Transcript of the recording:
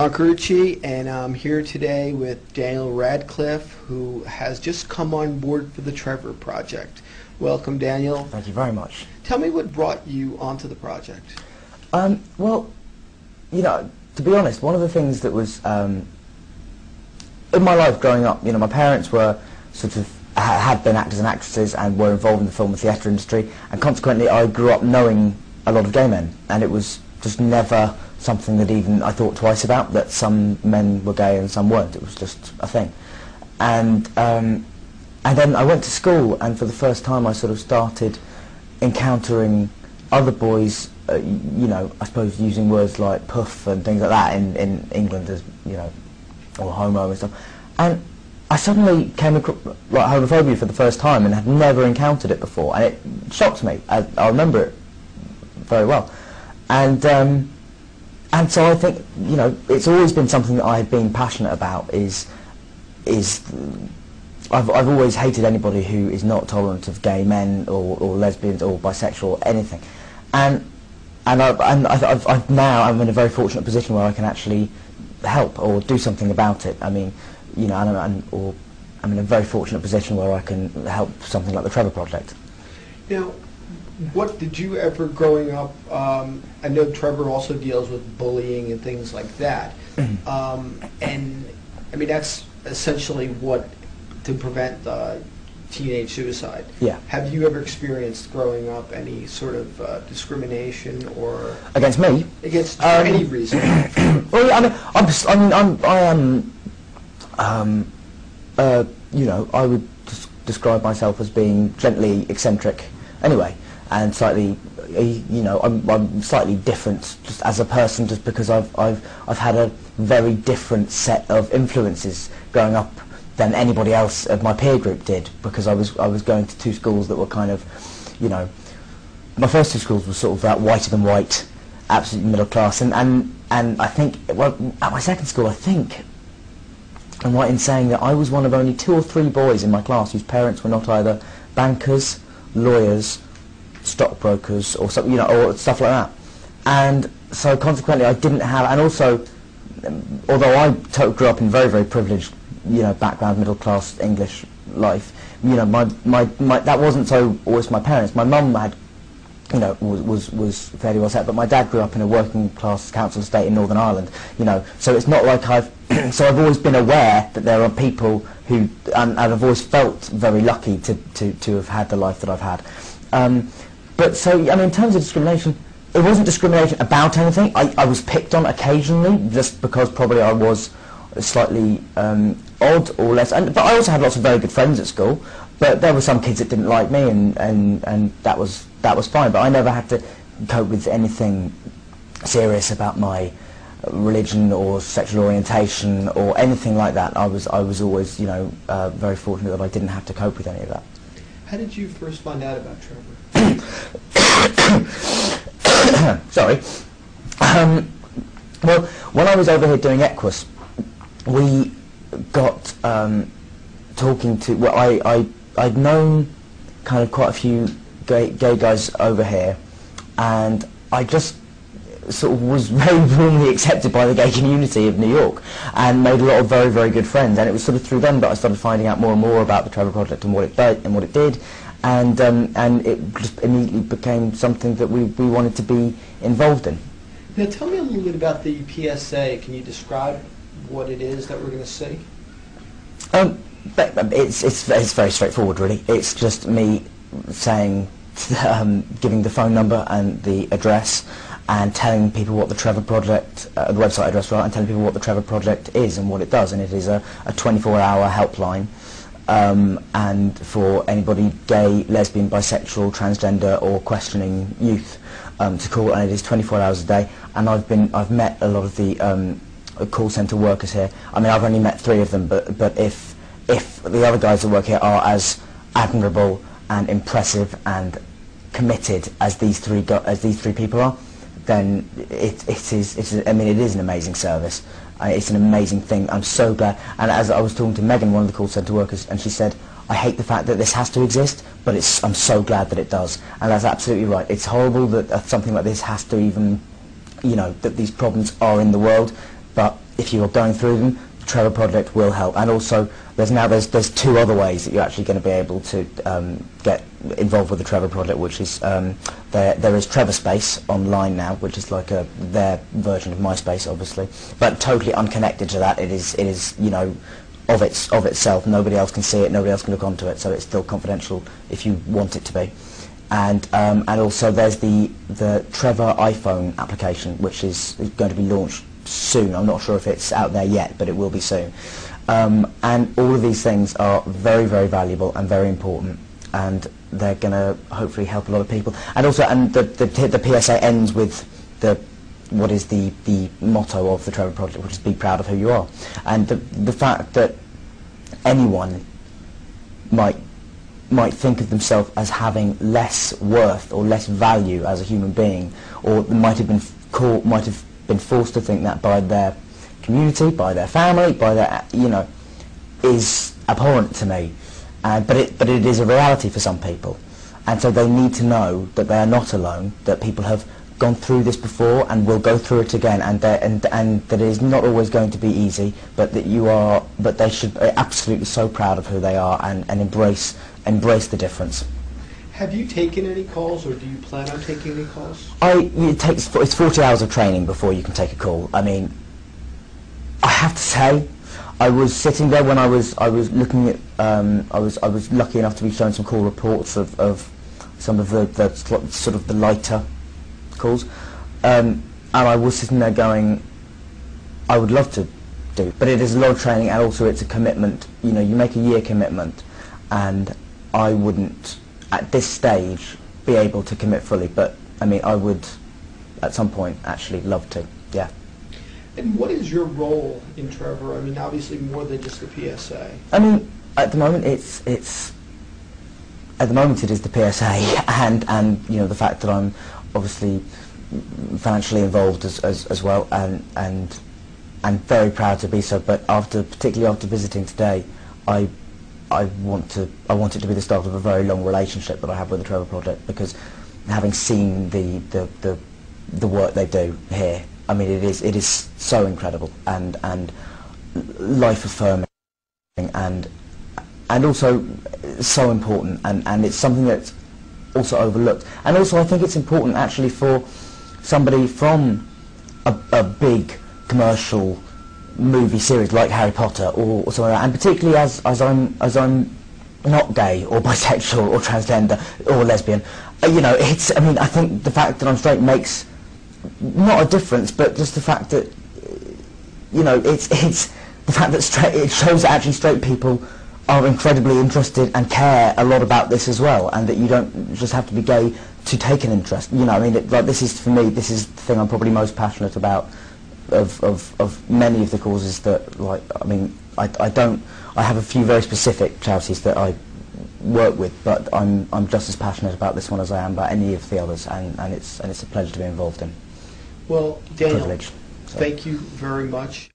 Carucci, and I'm here today with Daniel Radcliffe, who has just come on board for the Trevor Project. Welcome, Daniel. Thank you very much. Tell me what brought you onto the project. Well, to be honest, one of the things that was in my life growing up, my parents were sort of had been actors and actresses and were involved in the film and theatre industry, and consequently I grew up knowing a lot of gay men, and it was just never something that even I thought twice about, that some men were gay and some weren't. It was just a thing. And then I went to school, and for the first time I sort of started encountering other boys, I suppose using words like puff and things like that in England, as or homo and stuff. And I suddenly came across homophobia for the first time and had never encountered it before, and it shocked me. I remember it very well. And so I think, it's always been something that I have been passionate about. I've always hated anybody who is not tolerant of gay men or lesbians or bisexual or anything. And I'm now in a very fortunate position where I can actually help or do something about it. I mean, or I'm in a very fortunate position where I can help something like the Trevor Project. Now, what did you ever, growing up, I know Trevor also deals with bullying and things like that, and I mean that's essentially what, to prevent teenage suicide. Yeah. Have you ever experienced growing up any sort of discrimination or against me? Against for any reason? Well, yeah, I would describe myself as being gently eccentric, anyway. And slightly, I'm slightly different just as a person, just because I've had a very different set of influences growing up than anybody else of my peer group did, because I was going to two schools that were kind of, my first two schools were sort of that whiter than white, absolute middle class, and I think, well, at my second school, I think I'm right in saying that I was one of only 2 or 3 boys in my class whose parents were not either bankers, lawyers, stockbrokers, or something, or stuff like that. And so consequently I didn't have, and also, although I grew up in very, very privileged, background, middle class English life, that wasn't so always my parents. My mum had, was fairly well set, but my dad grew up in a working class council estate in Northern Ireland, so it's not like so I've always been aware that there are people who, and I've always felt very lucky to have had the life that I've had. But so, in terms of discrimination, it wasn't discrimination about anything. I was picked on occasionally, just because probably I was slightly odd or less. But I also had lots of very good friends at school. But there were some kids that didn't like me, and that was fine. But I never had to cope with anything serious about my religion or sexual orientation or anything like that. I was always, very fortunate that I didn't have to cope with any of that. How did you first find out about Trevor? Sorry. Well, when I was over here doing Equus, we got talking to. Well, I'd known kind of quite a few gay guys over here, and I just sort of was very warmly accepted by the gay community of New York, and made a lot of very, very good friends. And it was sort of through them that I started finding out more and more about the Trevor Project and what it did, and it just immediately became something that we wanted to be involved in. Now tell me a little bit about the PSA. Can you describe what it is that we're going to see? It's very straightforward, really. It's just me saying, giving the phone number and the address, and telling people what the Trevor Project, the website address, and telling people what the Trevor Project is and what it does. And it is a 24-hour helpline, and for anybody gay, lesbian, bisexual, transgender, or questioning youth to call, and it is 24 hours a day. And I've met a lot of the call centre workers here. I mean, I've only met 3 of them, but if the other guys that work here are as admirable and impressive and committed as these three people are, then it is an amazing service. It's an amazing thing. I'm so glad. And as I was talking to Megan, one of the call centre workers, and she said, I hate the fact that this has to exist, but I'm so glad that it does. And that's absolutely right. It's horrible that something like this has to even, that these problems are in the world, but if you are going through them, the Trevor Project will help. And also, there's two other ways that you're actually going to be able to get involved with the Trevor Project, which is there is Trevor Space online now, which is like their version of MySpace, obviously, but totally unconnected to that. It is you know, of itself. Nobody else can see it. Nobody else can look onto it. So it's still confidential if you want it to be. And also there's the Trevor iPhone application, which is going to be launched soon. I'm not sure if it's out there yet, but it will be soon. And all of these things are very, very valuable and very important, and they're going to hopefully help a lot of people. And also, the PSA ends with what is the motto of the Trevor Project, which is "Be proud of who you are." And the fact that anyone might think of themselves as having less worth or less value as a human being, or might have been forced to think that by their community, by their family, by their, you know, is abhorrent to me. But it is a reality for some people, and so they need to know that they are not alone, that people have gone through this before and will go through it again, and that it is not always going to be easy, but that they should be absolutely so proud of who they are and embrace the difference. Have you taken any calls, or do you plan on taking any calls? It's 40 hours of training before you can take a call. I mean, I have to say, I was sitting there when I was looking at I was lucky enough to be shown some call reports of some of the sort of the lighter calls, and I was sitting there going, I would love to do, but it is a lot of training, and also it's a commitment. You know, you make a year commitment, and I wouldn't at this stage be able to commit fully, but I mean, I would at some point actually love to. Yeah. And what is your role in Trevor? I mean, obviously more than just the PSA. I mean, at the moment it is the PSA, and you know, the fact that I'm obviously financially involved as well, and very proud to be so. But particularly after visiting today, I want it to be the start of a very long relationship that I have with the Trevor Project, because having seen the work they do here, I mean, it is so incredible and life affirming, and also so important, and it's something that's also overlooked. And also I think it's important actually for somebody from a big commercial movie series like Harry Potter or something like that, and particularly as I'm not gay or bisexual or transgender or lesbian, you know, I mean, I think the fact that I'm straight makes not a difference, but just the fact that, you know, it's the fact that it shows that actually straight people are incredibly interested and care a lot about this as well, and that you don't just have to be gay to take an interest. You know, I mean, like, this is, for me, this is the thing I'm probably most passionate about of many of the causes that, like, I mean, I have a few very specific charities that I work with, but I'm just as passionate about this one as I am about any of the others, and it's a pleasure to be involved in. Well, Daniel, privilege. Thank you very much.